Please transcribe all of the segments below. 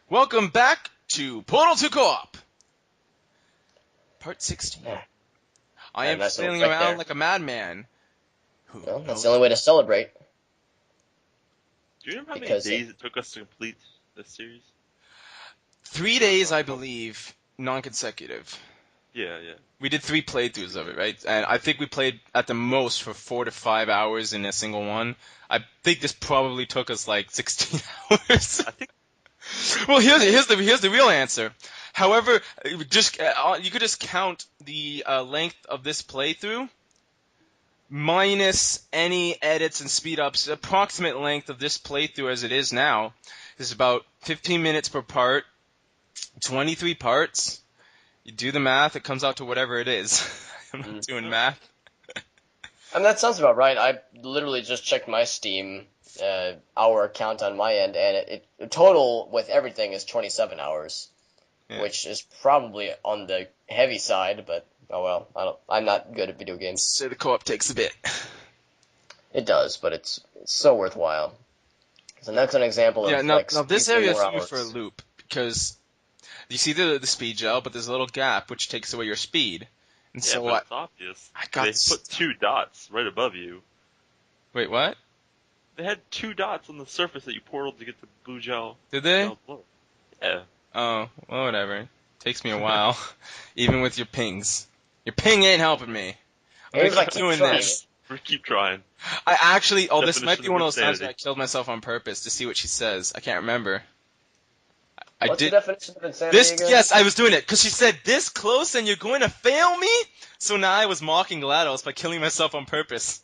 Welcome back to Portal 2 Co-op, Part 16. I am nice little sailing break around there. like a madman. Who Well, that's knows? the only way to celebrate. Do you remember how many Because days it took us to complete this series? 3 days, I believe, non-consecutive. Yeah. We did 3 playthroughs of it, right? And I think we played at the most for 4 to 5 hours in a single one. I think this probably took us like 16 hours. I think Well, here's the real answer. However, just you could just count the length of this playthrough minus any edits and speed ups. Approximate length of this playthrough as it is now is about 15 minutes per part, 23 parts. You do the math, it comes out to whatever it is. I'm not doing math. I mean, that sounds about right. I literally just checked my Steam hour count on my end, and the total with everything is 27 hours, which is probably on the heavy side. But oh well, I'm not good at video games. So the co-op takes a bit. It does, but it's so worthwhile. So that's an example of now this squeezing area more threw me hours. for a loop because you see the speed gel, but there's a little gap which takes away your speed. And yeah, so but it's obvious. I got they put 2 dots right above you. Wait, what? They had 2 dots on the surface that you portaled to get the blue gel. Did they? Gel below. Yeah. Oh, well, whatever. Takes me a while, even with your pings. Your ping ain't helping me. I'm It was gonna like keep doing trying. this. We keep trying. I actually, this might Definition be of one of those times insanity. where I killed myself on purpose to see what she says. I can't remember. What's the definition of insanity again? Yes, I was doing it, because she said, this close and you're going to fail me? So now I was mocking Glados by killing myself on purpose.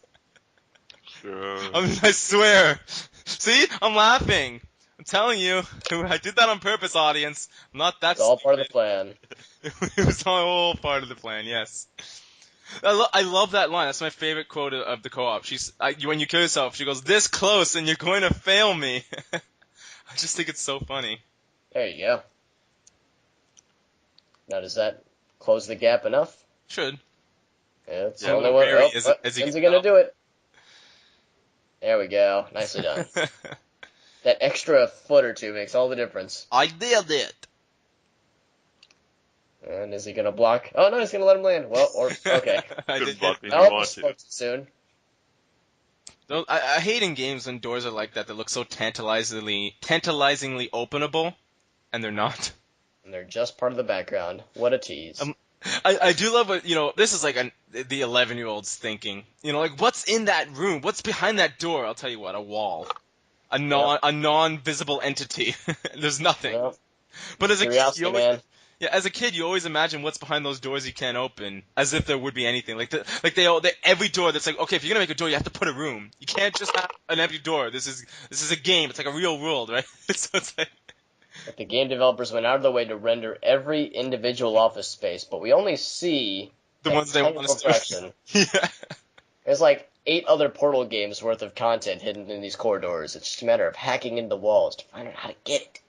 Sure. I swear. See? I'm laughing. I'm telling you. I did that on purpose, audience. I'm not that It's all part of the stupid. plan. It was all part of the plan, yes. I love that line. That's my favorite quote of the co-op. When you kill yourself, she goes, this close and you're going to fail me. I just think it's so funny. There you go. Now, does that close the gap enough? Should. Yeah, it's Yeah, the only well, one. very- Oh, as you when's can he gonna tell. do it? There we go. Nicely done. That extra foot or two makes all the difference. I did it. And is he gonna block? Oh no, he's gonna let him land. Well, or okay. I Couldn't did block me it. if I you hope want he to. spoke too soon. I hate in games when doors are like that look so tantalizingly openable, and they're not. And they're just part of the background. What a tease. I do love what, this is like the 11-year-old's thinking. Like, what's in that room? What's behind that door? I'll tell you what, a wall. A non-visible entity. There's nothing. Well, But as a curiosity, man. kid, you always imagine what's behind those doors you can't open, as if there would be anything. Every door that's like, okay, if you're gonna make a door, you have to put a room. You can't just have an empty door. This is a game. It's like a real world, right? So it's like, Like the game developers went out of their way to render every individual office space, but we only see the ones they tiny want little to fraction. Yeah. There's like 8 other Portal games worth of content hidden in these corridors. It's just a matter of hacking into walls to find out how to get it.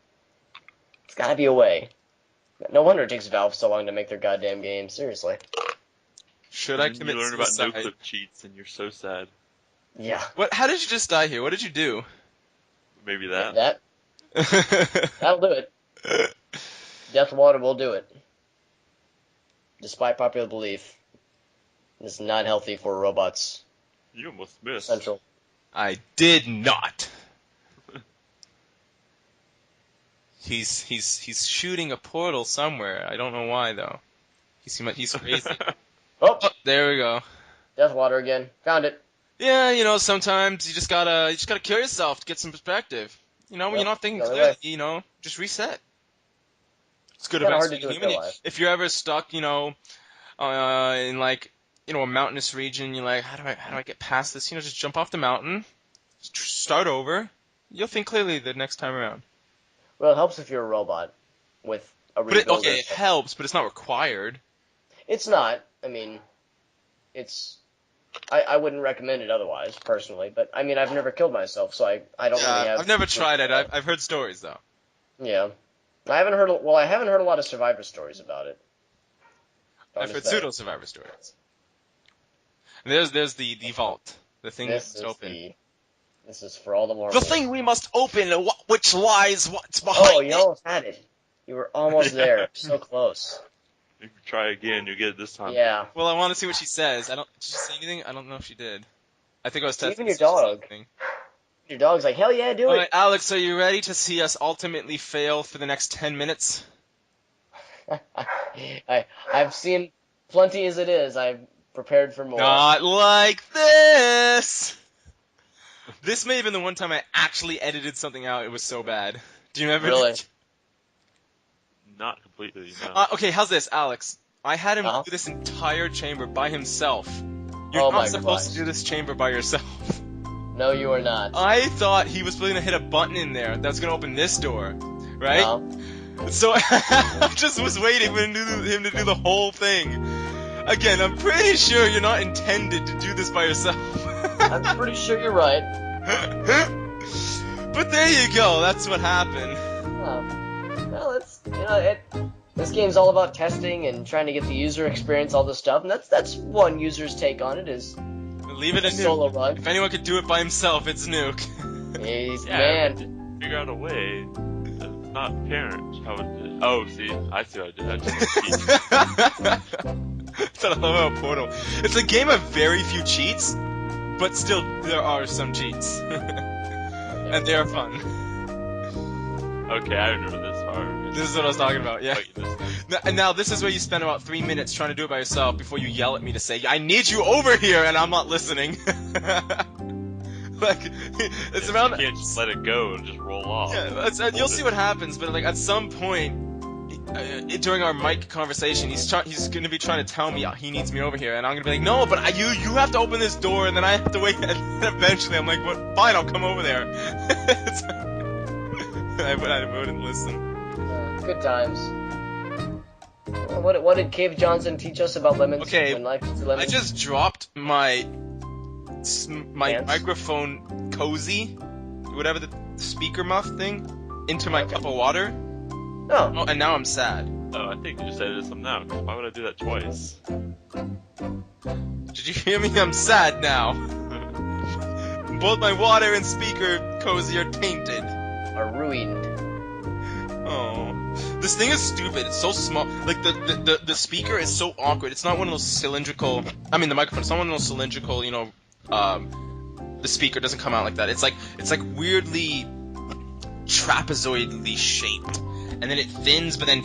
It's gotta be a way. No wonder it takes Valve so long to make their goddamn game. Seriously. Should I And commit you learn about suicide? no-clip cheats, and you're so sad. Yeah. What? How did you just die here? What did you do? Maybe that. That'll do it. Death Water will do it. Despite popular belief, it's not healthy for robots. You almost missed. Central. I did not. He's shooting a portal somewhere. I don't know why though. He's crazy. Oh, There we go. Death Water again. Found it. Yeah, sometimes you just gotta kill yourself to get some perspective. When Yep, you're not thinking the other clearly, way. just reset. It's good Kinda advice hard to for do a in human. real life. If you're ever stuck, in like, a mountainous region, you're like, how do I get past this? Just jump off the mountain, start over. You'll think clearly the next time around. Well, it helps if you're a robot with a But rebuilder. it helps, but it's not required. It's not. I mean, it's. I wouldn't recommend it otherwise, personally. But I mean, I've never killed myself, so I don't really have. I've never tried it. I've heard stories though. Yeah, I haven't heard. Well, I haven't heard a lot of survivor stories about it. I've heard pseudo survivor stories. And there's the vault, the thing This that's is open. the This is for all the The marbles. thing we must open, which lies what's behind Oh, you it. almost had it. You were almost there. So close. If you try again, you get it this time. Yeah. Well, I want to see what she says. Did she say anything? I don't know if she did. I think I was testing. Even your dog. Your dog's like, hell yeah, do All it. right, Alex, are you ready to see us ultimately fail for the next 10 minutes? I've seen plenty as it is. I'm prepared for more. Not like this! This may have been the one time I actually edited something out. It was so bad. Do you remember? Really? Not completely, no. Okay, how's this, Alex? I had him Uh-huh. do this entire chamber by himself. You're Oh not my supposed gosh. to do this chamber by yourself. No, you are not. I thought he was going to hit a button in there that's going to open this door, right? No. So I just was waiting for him to do the whole thing. Again, I'm pretty sure you're not intended to do this by yourself. I'm pretty sure you're right. But there you go. That's what happened. Well, it's this game's all about testing and trying to get the user experience, all this stuff, and that's one user's take on it is Leave it a in solo Nuke. run. If anyone could do it by himself, it's Nuke. He's Yeah, man. figure out a way that's not apparent how it did. Oh, see, I see what I did. I just That's what I love about Portal. It's a game of very few cheats, but still there are some cheats, and they are fun. Okay, I remember this part. This is what I was talking about. Yeah. Oh, you missed it. And now this is where you spend about 3 minutes trying to do it by yourself before you yell at me to say, "I need you over here," and I'm not listening. Like it's You around. can't just let it go and just roll off. Yeah, you'll see what happens, but like at some point during our mic conversation, he's going to be trying to tell me he needs me over here, and I'm going to be like, no, but you have to open this door, and then I have to wait, and then eventually I'm like, what? Fine, I'll come over there. I wouldn't listen. Good times. What did Cave Johnson teach us about lemons? Okay, When life is I lemons? just dropped my Pants? microphone cozy, whatever the speaker muff thing, into my cup of water. Oh, And now I'm sad. Oh, I think you just edited something out. 'Cause why would I do that twice? Did you hear me? I'm sad now. Both my water and speaker cozy are tainted. are ruined. Oh, this thing is stupid. It's so small. Like the speaker is so awkward. It's not one of those cylindrical. I mean, the microphone. It's not one of those cylindrical. The speaker doesn't come out like that. It's like weirdly trapezoidally shaped, and then it thins, but then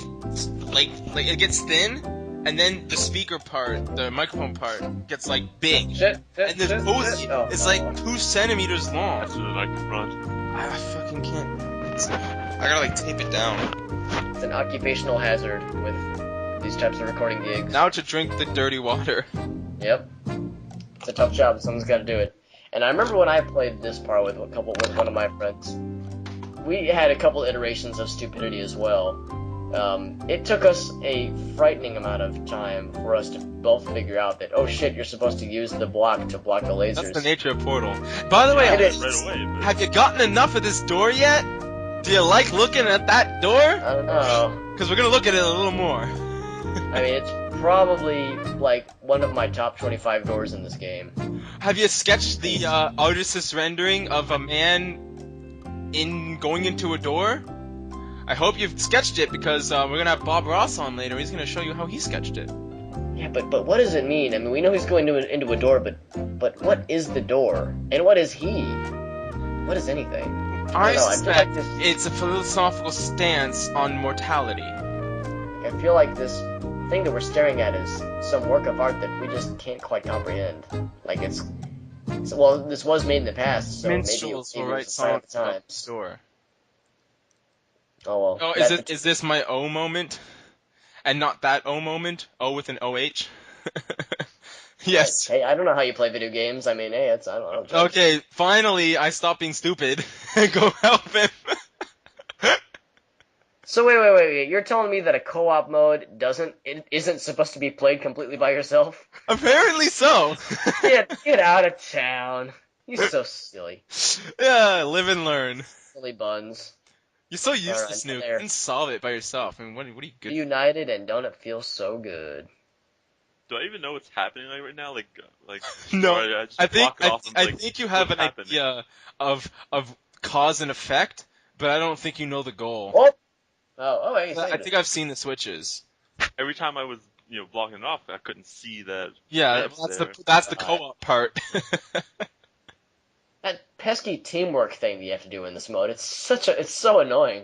like it gets thin, and then the speaker part, the microphone part, gets like big. Shit, And the cozy, oh, it's like 2 centimeters long. That's what I can run. I fucking can't. I gotta like tape it down. It's an occupational hazard with these types of recording gigs. Now to drink the dirty water. Yep. It's a tough job. Someone's got to do it. And I remember when I played this part with one of my friends. We had a couple iterations of stupidity as well. It took us a frightening amount of time for us to both figure out that, oh shit, you're supposed to use the block to block the lasers. That's the nature of Portal. By the way, It is. Right away, but have you gotten enough of this door yet? Do you like looking at that door? I don't know. Because we're gonna look at it a little more. I mean, it's probably like one of my top 25 doors in this game. Have you sketched the artist's rendering of a man going into a door? I hope you've sketched it because we're gonna have Bob Ross on later. He's gonna show you how he sketched it. Yeah, but what does it mean? I mean, we know he's going into a door, but what is the door? And what is he? What is anything? I don't know, I feel suspect like this- it's a philosophical stance on mortality. I feel like this thing that we're staring at is some work of art that we just can't quite comprehend. Like well, this was made in the past, so Minstrels maybe will it write was a sign of songs the about times. the door. Oh well. Oh, is this my O moment? And not that O moment? O with an OH? Yes. Hey, I don't know how you play video games. I mean, hey, I don't judge. Okay, finally I stopped being stupid and go help him. So wait. You're telling me that a co-op mode isn't supposed to be played completely by yourself? Apparently so. Get out of town. You're so silly. Yeah, live and learn. Silly buns. You're so used Alright, to Snoop. there. You can solve it by yourself. I mean, what are you good United, and don't it feel so good? do I even know what's happening like right now? Like No, or I just I think block it off and I like, think you have what's an happening? idea of cause and effect, but I don't think you know the goal. Hey, I think I've seen the switches. Every time I was blocking it off, I couldn't see that. Yeah, it's that's the there. co-op part. That pesky teamwork thing that you have to do in this mode, it's so annoying.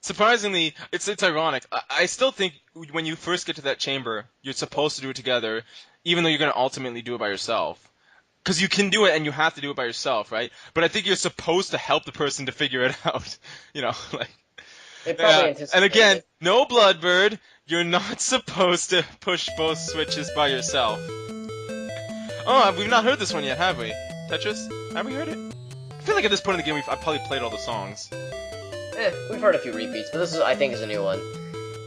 Surprisingly, it's ironic. I still think when you first get to that chamber, you're supposed to do it together, even though you're going to ultimately do it by yourself. Because you can do it and you have to do it by yourself, right? But I think you're supposed to help the person to figure it out. Like. They probably And anticipated again, it. no Bloodbird. You're not supposed to push both switches by yourself. Oh, we've not heard this one yet, have we? Tetris? Have we heard it? I feel like at this point in the game, I've probably played all the songs. We've heard a few repeats, but this I think is a new one.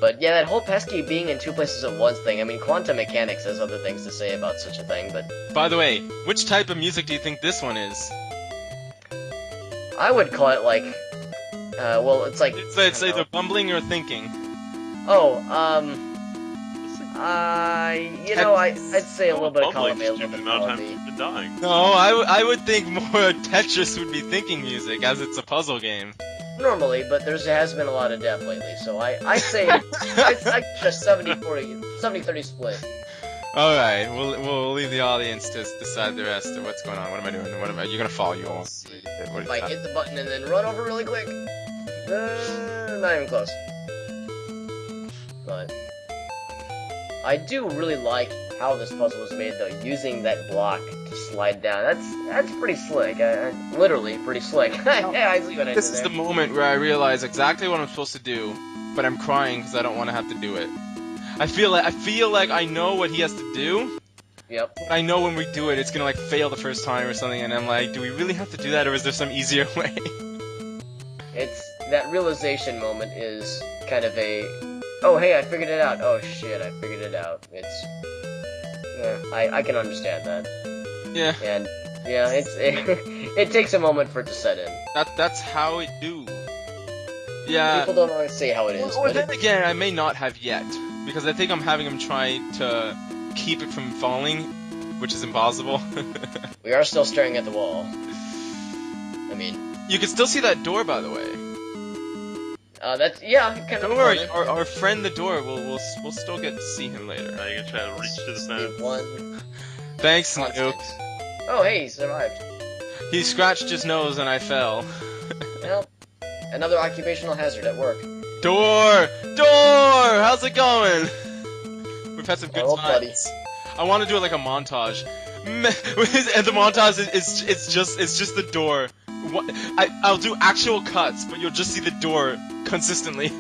But yeah, that whole pesky being in two places at once thing, I mean, quantum mechanics has other things to say about such a thing, but... By the way, which type of music do you think this one is? I would call it like... it's like... It's either bumbling or thinking. I'd say a little bit of column A, a little bit of column B. Dying. No, I would think more Tetris would be thinking music, as it's a puzzle game. Normally, but there has been a lot of death lately, so I say I just 70-30 split. All right, we'll leave the audience to decide the rest of what's going on. What am I doing? You're gonna fall? You won't. If I hit the button and then run over really quick, not even close. But I do really like how this puzzle was made, though, using that block to slide down. That's pretty slick. Literally pretty slick. Yeah, I see what I did This is there. the moment where I realize exactly what I'm supposed to do, but I'm crying because I don't want to have to do it. I feel like I know what he has to do. Yep. But I know when we do it, it's gonna like fail the first time or something, and I'm like, do we really have to do that, or is there some easier way? It's that realization moment is kind of a, oh hey, I figured it out. Oh shit, I figured it out. I can understand that. Yeah. And yeah, it takes a moment for it to set in. That's how it do. Yeah. People don't always say how it is. Well, then again, I may not have yet, because I think I'm having him try to keep it from falling, which is impossible. We are still staring at the wall. I mean, you can still see that door, by the way. That's kind of. Don't worry, our friend the door. We'll still get to see him later. Now you're gonna try to reach to the fence. One. Thanks, Constant. Nuke. Oh hey, he survived. He scratched his nose and I fell. Well, another occupational hazard at work. Door! How's it going? We've had some good Oh, times. buddy. I want to do it like a montage. And the montage is just the door. I'll do actual cuts, but you'll just see the door consistently.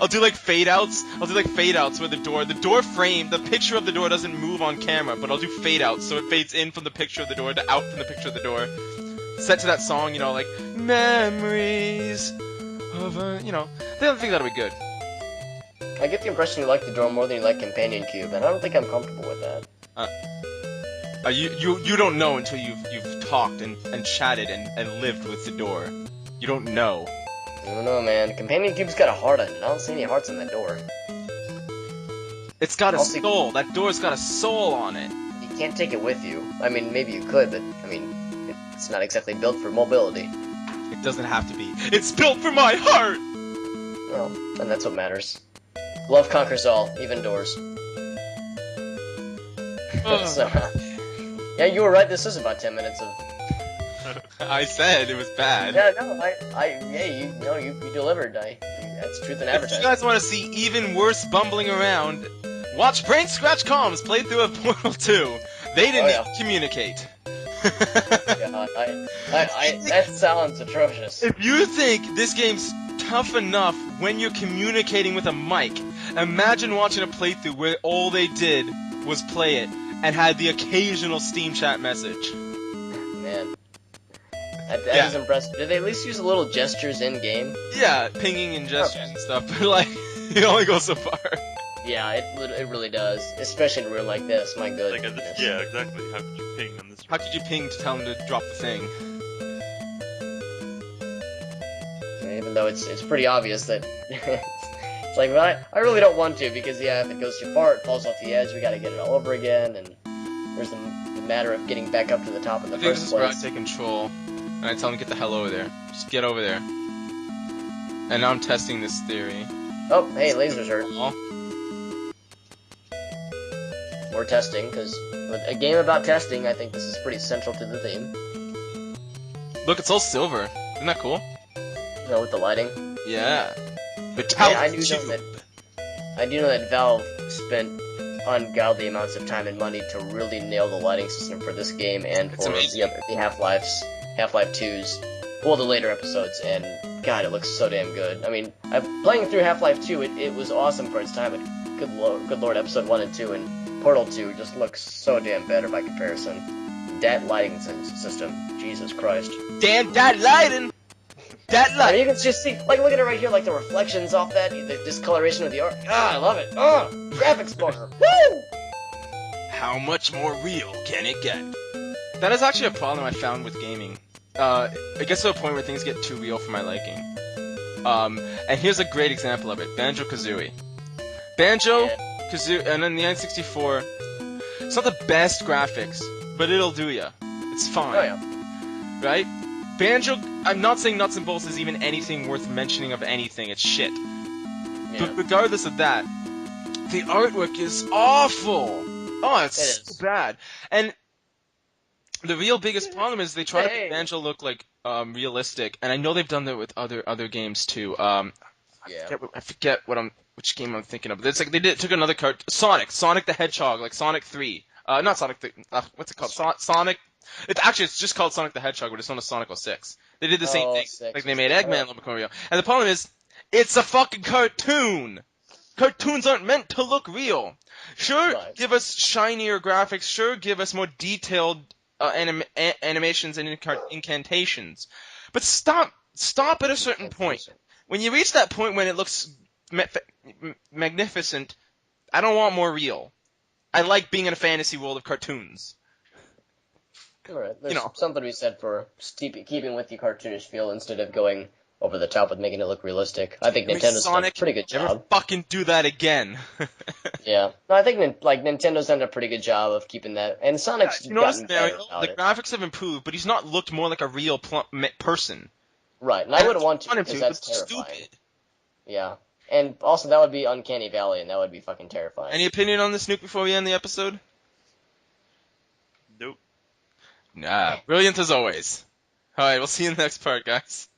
I'll do like fade outs. Where the door frame, the picture of the door doesn't move on camera, but I'll do fade outs so it fades in from the picture of the door to out from the picture of the door. Set to that song, like memories of I think that'll be good. I get the impression you like the door more than you like Companion Cube, and I don't think I'm comfortable with that. You don't know until you've talked and chatted and lived with the door. You don't know. I don't know, man. Companion Cube's got a heart on it. I don't see any hearts on that door. It's got a soul. That door's got a soul on it. You can't take it with you. I mean, maybe you could, but I mean, it's not exactly built for mobility. It doesn't have to be. It's built for my heart. Well, and that's what matters. Love conquers all, even doors. So, yeah, you were right. This is about 10 minutes of. I said it was bad. Yeah, no, you delivered. That's truth in advertising. If you guys want to see even worse bumbling around, watch Brain Scratch Com's playthrough of Portal 2. They didn't even communicate. That sounds atrocious. If you think this game's tough enough when you're communicating with a mic, imagine watching a playthrough where all they did was play it and had the occasional Steam chat message. Man. That is impressive. Did they at least use a little gestures in-game? Yeah, pinging and gestures and stuff, but like, it only goes so far. Yeah, it really does. Especially in a room like this, my goodness. Yeah, exactly. How could you ping on this room? How could you ping to tell him to drop the thing? Even though it's pretty obvious that It's like, well, I really don't want to, because, yeah, if it goes too far, it falls off the edge, we gotta get it all over again, and there's the matter of getting back up to the top in the I think first this is where I place. take control, and I tell him, get the hell over there. Just get over there. And now I'm testing this theory. Oh, hey, lasers hurt. Oh, We're testing, because with a game about testing, I think this is pretty central to the theme. look, it's all silver. Isn't that cool? You know, with the lighting. Yeah. Hey, Metallic I do tube. know that Valve spent ungodly amounts of time and money to really nail the lighting system for this game and It's for amazing. the Half-Life 2's, well, the later episodes, and God, it looks so damn good. I mean, playing through Half-Life 2, it was awesome for its time, but good lord, episode 1 and 2 and Portal 2 just looks so damn better by comparison. That lighting system, Jesus Christ. Damn, that lighting! That I light! mean, you can just see, like, look at it right here, like the reflections off that, the discoloration of the art. Ah, I love it. Graphics bunker. Woo! How much more real can it get? That is actually a problem I found with gaming. It gets to a point where things get too real for my liking. And here's a great example of it. Banjo-Kazooie. Banjo-Kazooie, and then the N64, it's not the best graphics, but it'll do ya. It's fine. Oh, yeah. Right? Banjo, I'm not saying Nuts and Bolts is even anything worth mentioning of anything, it's shit. Yeah. But regardless of that, the artwork is awful! Oh, it's It is. so bad. And the real biggest problem is they try to Hey. make Banjo look like realistic, and I know they've done that with other games too. Yeah. I forget which game I'm thinking of. It's like they took another card, Sonic the Hedgehog, like Sonic 3. Not Sonic the, what's it called? Sonic. It's just called Sonic the Hedgehog, but it's known as Sonic 06. They did the same thing. 06 Like they was made good. Eggman look Mario. And the problem is, it's a fucking cartoon. Cartoons aren't meant to look real. Sure, Right. give us shinier graphics. Sure, give us more detailed animations and incantations. But stop at a certain point. When you reach that point when it looks magnificent, I don't want more real. I like being in a fantasy world of cartoons. Alright, there's You know. something to be said for keeping with the cartoonish feel instead of going over the top with making it look realistic. I think Nintendo's done a Sonic, pretty good never job. fucking do that again. Yeah. No, I think Nintendo's done a pretty good job of keeping that, and Sonic's You notice gotten better Mario, about the it. graphics have improved, but he's not looked more like a real person. Right, and I wouldn't want to, Want him because to, that's it's terrifying. stupid. Yeah. And also, that would be Uncanny Valley, and that would be fucking terrifying. Any opinion on this, Nuke, before we end the episode? Nope. Nah, brilliant as always. Alright, we'll see you in the next part, guys.